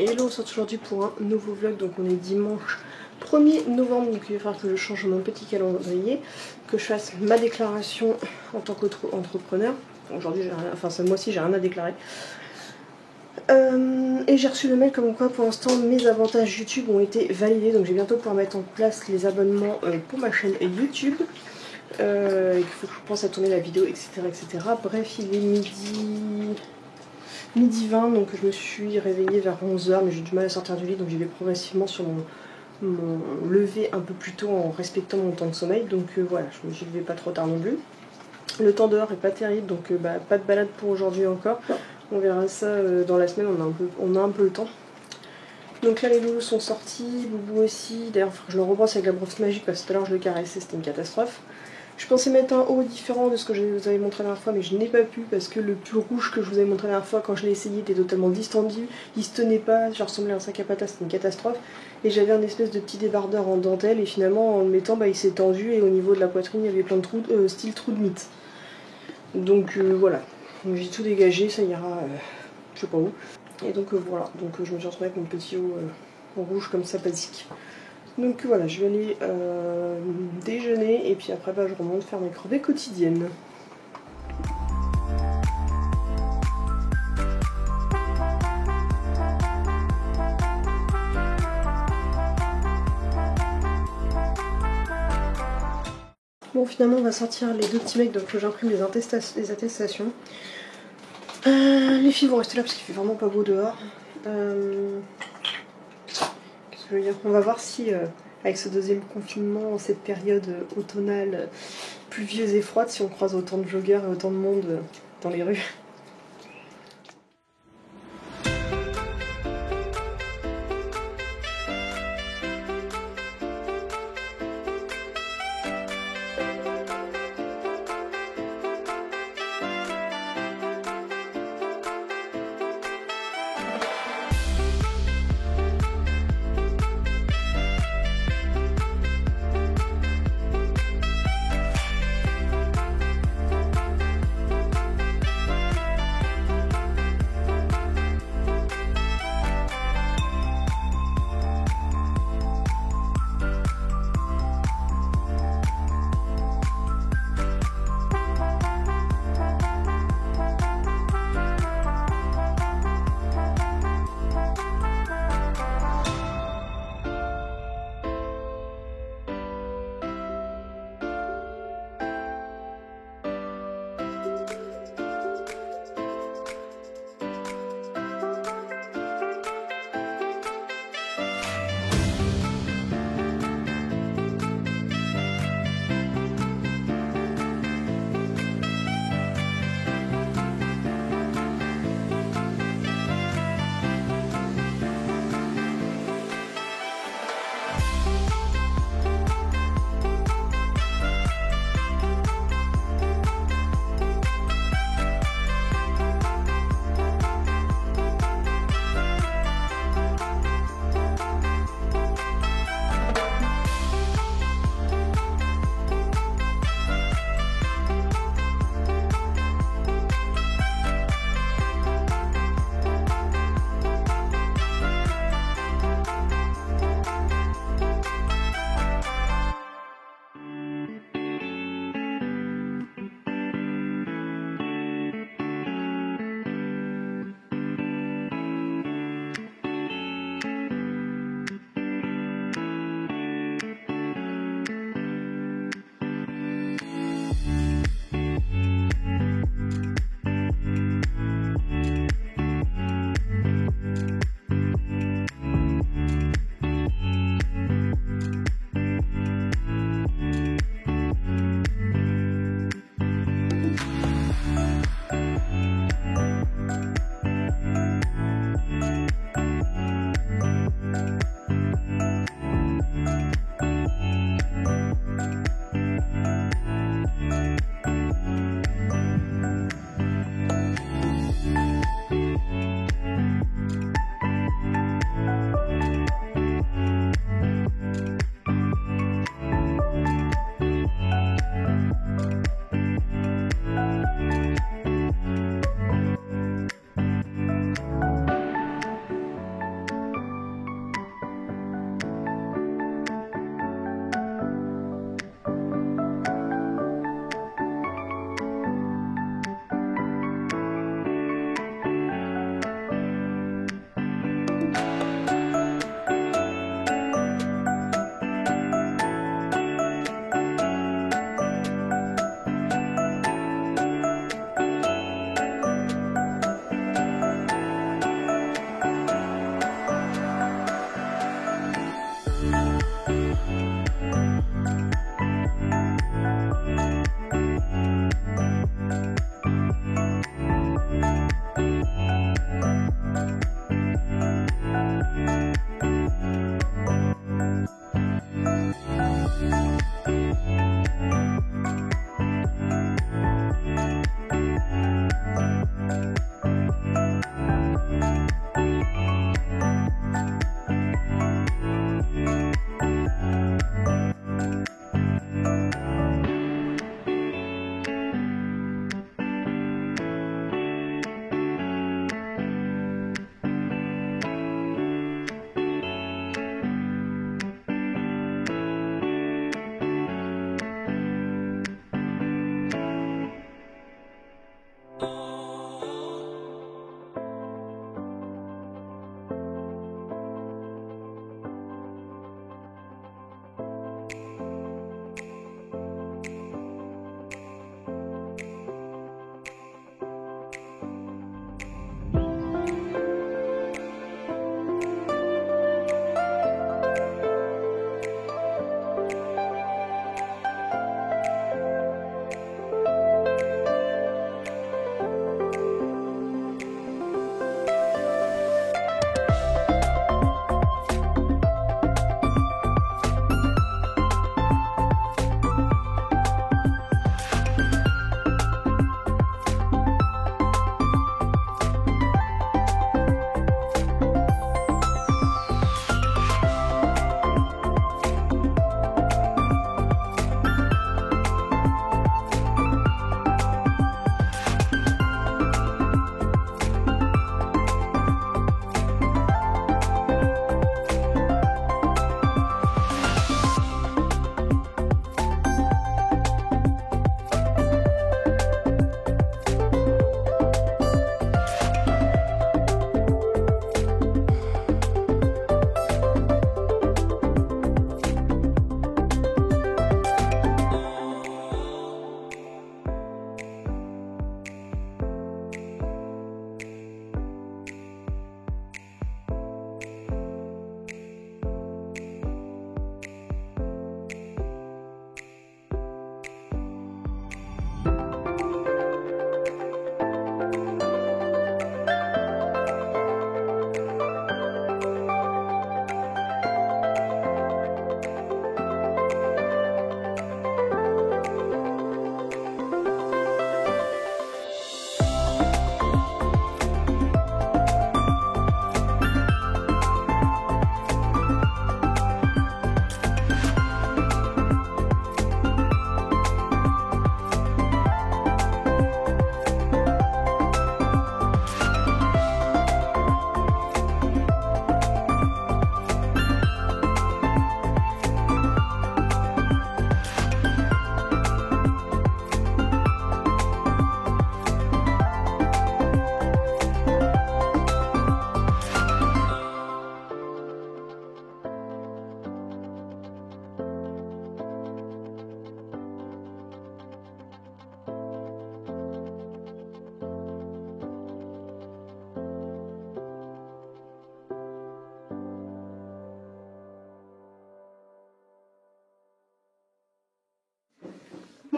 Hello, on se retrouve aujourd'hui pour un nouveau vlog. Donc on est dimanche 1er novembre, donc il va falloir que je change mon petit calendrier, que je fasse ma déclaration en tant qu'entrepreneur. Aujourd'hui, enfin ce mois-ci, j'ai rien à déclarer. Et j'ai reçu le mail comme quoi pour l'instant mes avantages YouTube ont été validés, donc j'ai bientôt pouvoir mettre en place les abonnements pour ma chaîne YouTube. Il faut que je pense à tourner la vidéo, etc. etc. Bref, il est midi 20, donc je me suis réveillée vers 11 h, mais j'ai du mal à sortir du lit, donc j'y vais progressivement sur mon lever un peu plus tôt en respectant mon temps de sommeil. Donc voilà, je me suis levée pas trop tard non plus. Le temps dehors est pas terrible, donc pas de balade pour aujourd'hui encore. On verra ça dans la semaine, on a un peu le temps. Donc là les loulous sont sortis, Boubou aussi. D'ailleurs je le rebrosse avec la brosse magique parce que tout à l'heure je le caressais, c'était une catastrophe. Je pensais mettre un haut différent de ce que je vous avais montré la dernière fois, mais je n'ai pas pu parce que le pull rouge que je vous avais montré la dernière fois quand je l'ai essayé était totalement distendu, il se tenait pas, je ressemblais à un sac à patates, c'était une catastrophe. Et j'avais un espèce de petit débardeur en dentelle et finalement en le mettant il s'est tendu et au niveau de la poitrine il y avait plein de trous, style trou de mythe. Donc voilà, j'ai tout dégagé, ça ira je sais pas où. Et donc voilà, donc je me suis retrouvée avec mon petit haut en rouge comme ça basique. Donc voilà, je vais aller déjeuner et puis après je remonte faire mes crevées quotidiennes. Bon, finalement on va sortir les deux petits mecs, donc j'imprime les attestations. Les filles vont rester là parce qu'il fait vraiment pas beau dehors. Qu'est-ce que je veux dire? On va voir si avec ce deuxième confinement, cette période automnale pluvieuse et froide, si on croise autant de joggeurs et autant de monde dans les rues.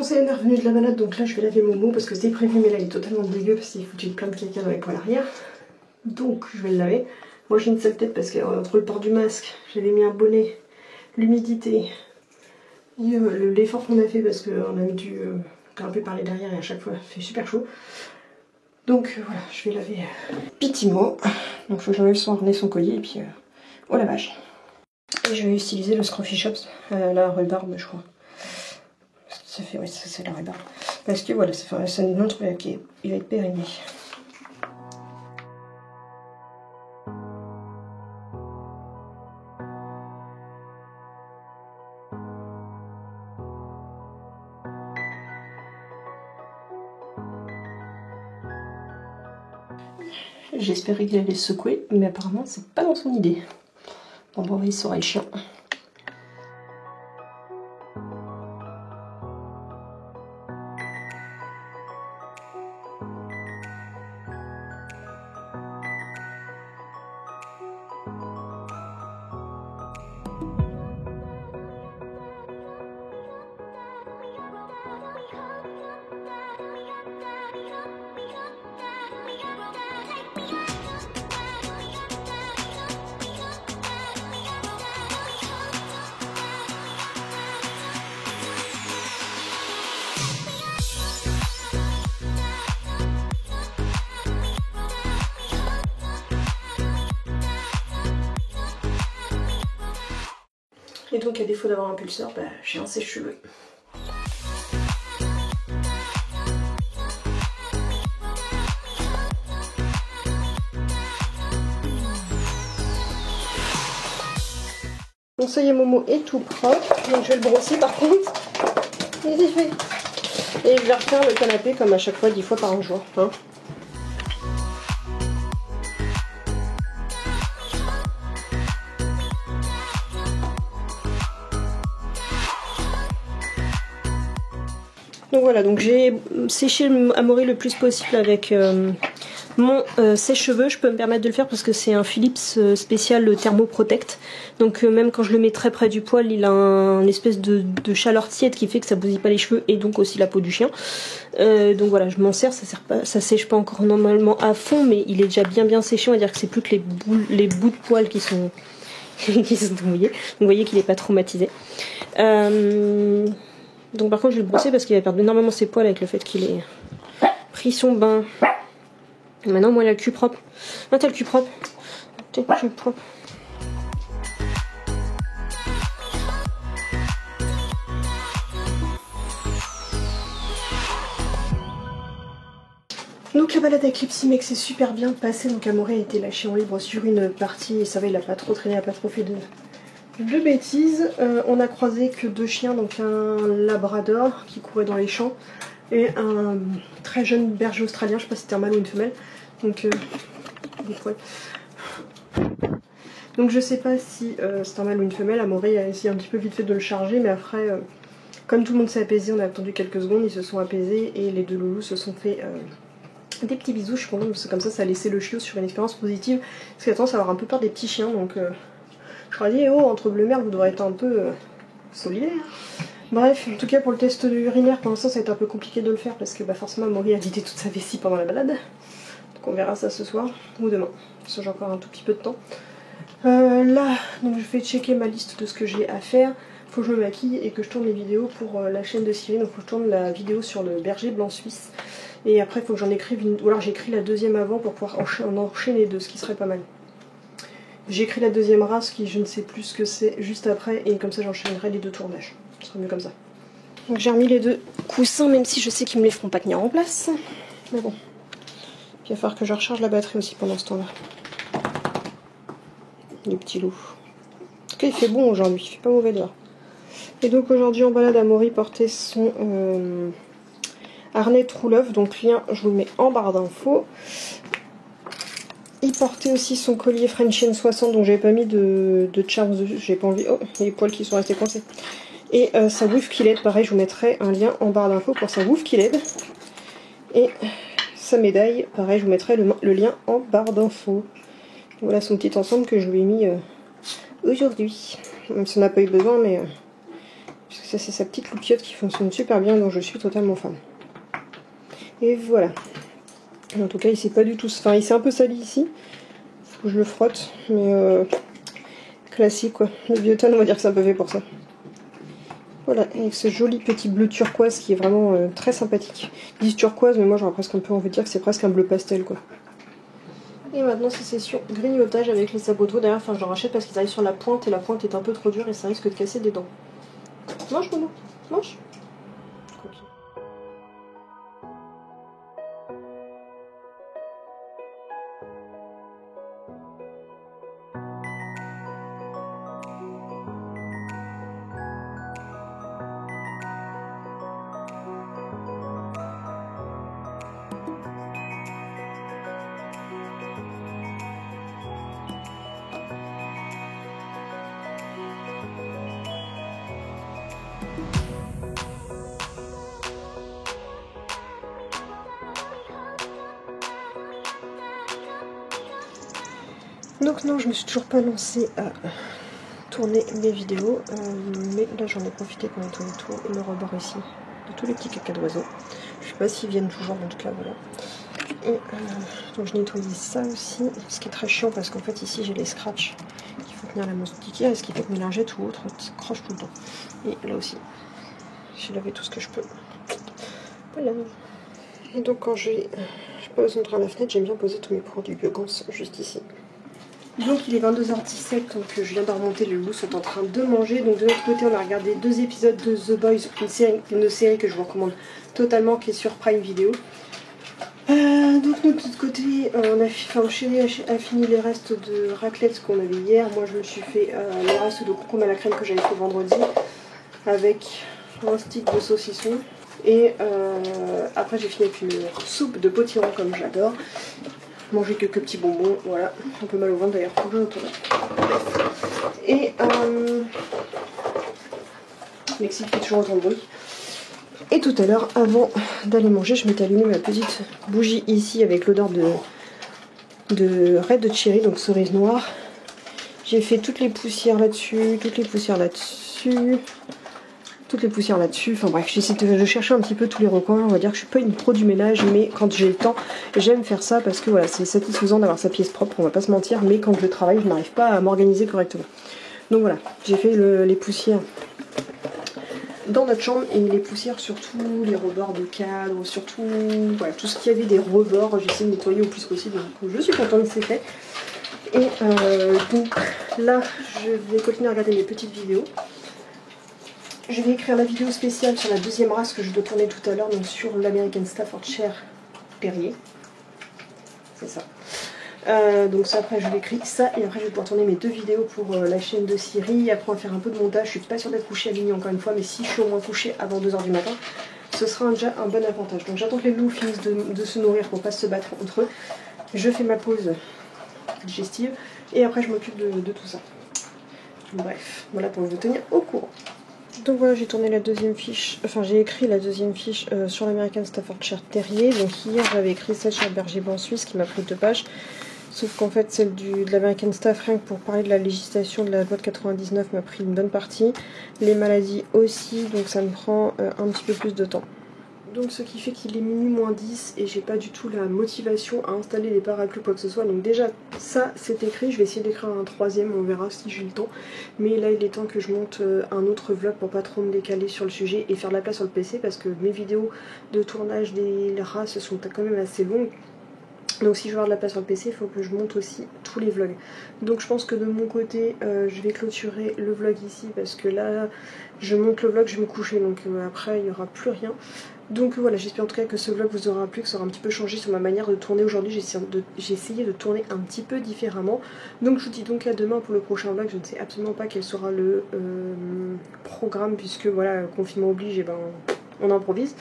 Bon, ça y est, revenu de la balade, donc là je vais laver Momo parce que c'était prévu, mais là il est totalement dégueu parce qu'il foutu plein de caca dans les poils arrière. Donc je vais le laver. Moi j'ai une sale tête parce qu'entre le port du masque, j'avais mis un bonnet, l'humidité, l'effort qu'on a fait parce qu'on a dû grimper par les derrière et à chaque fois il fait super chaud. Donc voilà, je vais laver pitimement. Donc il faut que j'enlève son harnais, son collier et puis au lavage. Et je vais utiliser le Scruffy Shops, la rhubarbe je crois. Ça fait, ouais, ça c'est la rhubarbe. Parce que voilà, ça nous montre qu'il va être périmé. J'espérais qu'il allait se secouer, mais apparemment c'est pas dans son idée. Bon, bon, il sera le chien. Et donc à défaut d'avoir un pulseur, bah, j'ai un sèche-cheveux. Donc ça y est, Momo est tout propre, donc je vais le brosser par contre. Et je vais refaire le canapé comme à chaque fois, 10 fois par jour. Hein. Donc voilà, donc j'ai séché Amaury le plus possible avec mon sèche-cheveux. Je peux me permettre de le faire parce que c'est un Philips spécial Thermoprotect. Donc même quand je le mets très près du poil, il a une espèce de chaleur tiède qui fait que ça bousille pas les cheveux et donc aussi la peau du chien. Donc voilà, je m'en sers, ça sèche pas encore normalement à fond, mais il est déjà bien séché. On va dire que c'est plus que les bouts de poil qui sont mouillés. Donc vous voyez qu'il est pas traumatisé. Donc par contre je vais le brosser parce qu'il va perdre énormément ses poils avec le fait qu'il ait pris son bain. Maintenant moi il a le cul propre. Ah t'as le cul propre. T'as le cul propre. Donc la balade avec Lipsimex s'est super bien passée. Donc Amaury a été lâché en libre sur une partie et ça va, il a pas trop traîné, il a pas trop fait de bêtises. On a croisé que 2 chiens, donc un labrador qui courait dans les champs et un très jeune berger australien, je sais pas si c'était un mâle ou une femelle. Donc donc je sais pas si c'est un mâle ou une femelle. Amaury a essayé un petit peu vite fait de le charger, mais après comme tout le monde s'est apaisé, on a attendu quelques secondes, ils se sont apaisés et les 2 loulous se sont fait des petits bisous. Je suis contente parce que comme ça a laissé le chiot sur une expérience positive, parce qu'il a tendance à avoir un peu peur des petits chiens, donc je leur ai dit, oh, entre bleu mer, vous devrez être un peu solidaire. Bref, en tout cas pour le test urinaire, pour l'instant ça a été un peu compliqué de le faire parce que bah, forcément Amaury a vidé toute sa vessie pendant la balade. Donc on verra ça ce soir ou demain, parce que j'ai encore un tout petit peu de temps. Là, donc je vais checker ma liste de ce que j'ai à faire. Faut que je me maquille et que je tourne les vidéos pour la chaîne de Cyril. Donc faut que je tourne la vidéo sur le berger blanc suisse. Et après il faut que j'en écrive une, ou alors j'écris la deuxième avant pour pouvoir en enchaîner 2, ce qui serait pas mal. J'écris la deuxième race qui je ne sais plus ce que c'est juste après et comme ça j'enchaînerai les 2 tournages. Ce sera mieux comme ça. Donc j'ai remis les 2 coussins même si je sais qu'ils me les feront pas tenir en place. Mais bon. Il va falloir que je recharge la batterie aussi pendant ce temps-là. Les petits loups. En tout cas il fait bon aujourd'hui, il fait pas mauvais dehors. Et donc aujourd'hui en balade, Amaury portait son harnais True Love, donc lien je vous le mets en barre d'infos. Il portait aussi son collier French N60, donc j'avais pas mis de charms dessus, j'ai pas envie. Oh, il y a les poils qui sont restés coincés. Et sa Woof Killed, pareil, je vous mettrai un lien en barre d'infos pour sa Woof Killed. Et sa médaille, pareil, je vous mettrai le lien en barre d'infos. Voilà son petit ensemble que je lui ai mis aujourd'hui. Même si on n'a pas eu besoin, mais Puisque ça c'est sa petite loupiote qui fonctionne super bien, donc je suis totalement fan. Et voilà. En tout cas il s'est pas du tout... Enfin il s'est un peu sali ici. Faut que je le frotte. Mais classique quoi. Le Bioton on va dire que c'est un peu fait pour ça. Voilà, avec ce joli petit bleu turquoise qui est vraiment très sympathique. Ils disent turquoise mais moi j'aurais presque un peu envie de dire que c'est presque un bleu pastel quoi. Et maintenant c'est session grignotage avec les saboteaux. D'ailleurs enfin j'en rachète parce qu'ils arrivent sur la pointe et la pointe est un peu trop dure et ça risque de casser des dents. Mange Momo, mange. Donc non, je me suis toujours pas lancée à tourner mes vidéos, mais là j'en ai profité pour nettoyer tout le rebord ici, de tous les petits caca d'oiseaux. Je sais pas s'ils viennent toujours, en tout cas voilà. Et donc je nettoyais ça aussi, ce qui est très chiant parce qu'en fait ici j'ai les scratchs qu'il faut tenir la moustiquaire, et ce qui fait que mes lingettes ou autres crochent tout le temps. Et là aussi, j'ai lavé tout ce que je peux. Voilà. Et donc quand j'ai pas besoin d'entrer à la fenêtre, j'aime bien poser tous mes produits Biogans juste ici. Donc il est 22h17, donc je viens de remonter, les loups sont en train de manger. Donc de notre côté on a regardé 2 épisodes de The Boys, une série que je vous recommande totalement, qui est sur Prime Video. Donc de notre côté, Chérie a fini les restes de raclette qu'on avait hier. Moi je me suis fait les restes de concombre à la crème que j'avais fait vendredi, avec un stick de saucisson. Et après j'ai fini avec une soupe de potiron comme j'adore. Manger quelques petits bonbons, voilà, un peu mal au ventre d'ailleurs, et Mexique fait toujours autant de bruit. Et tout à l'heure, avant d'aller manger, je m'étais allumé ma petite bougie ici avec l'odeur de Red Cherry, donc cerise noire. J'ai fait toutes les poussières là-dessus, toutes les poussières là-dessus, enfin bref, j'essaie de chercher un petit peu tous les recoins. On va dire que je suis pas une pro du ménage, mais quand j'ai le temps, j'aime faire ça parce que voilà, c'est satisfaisant d'avoir sa pièce propre, on va pas se mentir, mais quand je travaille, je n'arrive pas à m'organiser correctement. Donc voilà, j'ai fait les poussières dans notre chambre et les poussières sur tous les rebords de cadre, surtout voilà, tout ce qui avait des rebords, j'essaie de nettoyer au plus possible, donc je suis contente que c'est fait. Et donc là, je vais continuer à regarder mes petites vidéos. Je vais écrire la vidéo spéciale sur la deuxième race que je dois tourner tout à l'heure, donc sur l'American Staffordshire Terrier. C'est ça. Donc ça, après je vais écrire ça et après je vais pouvoir tourner mes 2 vidéos pour la chaîne de Syrie. Après on va faire un peu de montage. Je suis pas sûre d'être couchée à minuit encore une fois, mais si je suis au moins couchée avant 2h du matin, ce sera déjà un bon avantage. Donc j'attends que les loups finissent de se nourrir pour pas se battre entre eux. Je fais ma pause digestive et après je m'occupe de tout ça. Bref, voilà pour vous tenir au courant. Donc voilà, j'ai tourné la deuxième fiche, enfin j'ai écrit la deuxième fiche sur l'American Staffordshire Terrier. Donc hier j'avais écrit celle sur le berger blanc suisse qui m'a pris 2 pages. Sauf qu'en fait celle de l'American Staff, rien que pour parler de la législation de la loi de 99, m'a pris une bonne partie. Les maladies aussi, donc ça me prend un petit peu plus de temps. Donc ce qui fait qu'il est minuit moins 10 et j'ai pas du tout la motivation à installer les parapluies ou quoi que ce soit. Donc déjà ça c'est écrit, je vais essayer d'écrire un 3e, on verra si j'ai le temps. Mais là il est temps que je monte un autre vlog pour pas trop me décaler sur le sujet et faire de la place sur le PC parce que mes vidéos de tournage des races sont quand même assez longues. Donc si je veux avoir de la place sur le PC, il faut que je monte aussi tous les vlogs. Donc je pense que de mon côté, je vais clôturer le vlog ici parce que là, je monte le vlog, je vais me coucher. Donc après, il n'y aura plus rien. Donc voilà, j'espère en tout cas que ce vlog vous aura plu, que ça aura un petit peu changé sur ma manière de tourner aujourd'hui. J'ai essayé de tourner un petit peu différemment. Donc je vous dis donc à demain pour le prochain vlog. Je ne sais absolument pas quel sera le programme puisque voilà, confinement oblige, et ben on improvise.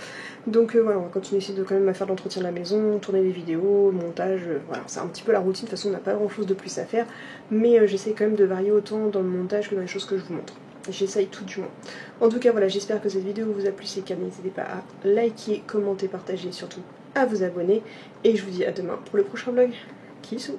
Donc voilà, on va continuer essayer de quand même à faire de l'entretien de la maison, tourner des vidéos, montage, voilà, c'est un petit peu la routine, de toute façon on n'a pas grand chose de plus à faire, mais j'essaie quand même de varier autant dans le montage que dans les choses que je vous montre. J'essaye tout du moins. En tout cas voilà, j'espère que cette vidéo vous a plu, c'est le cas, n'hésitez pas à liker, commenter, partager et surtout à vous abonner. Et je vous dis à demain pour le prochain vlog. Kissou.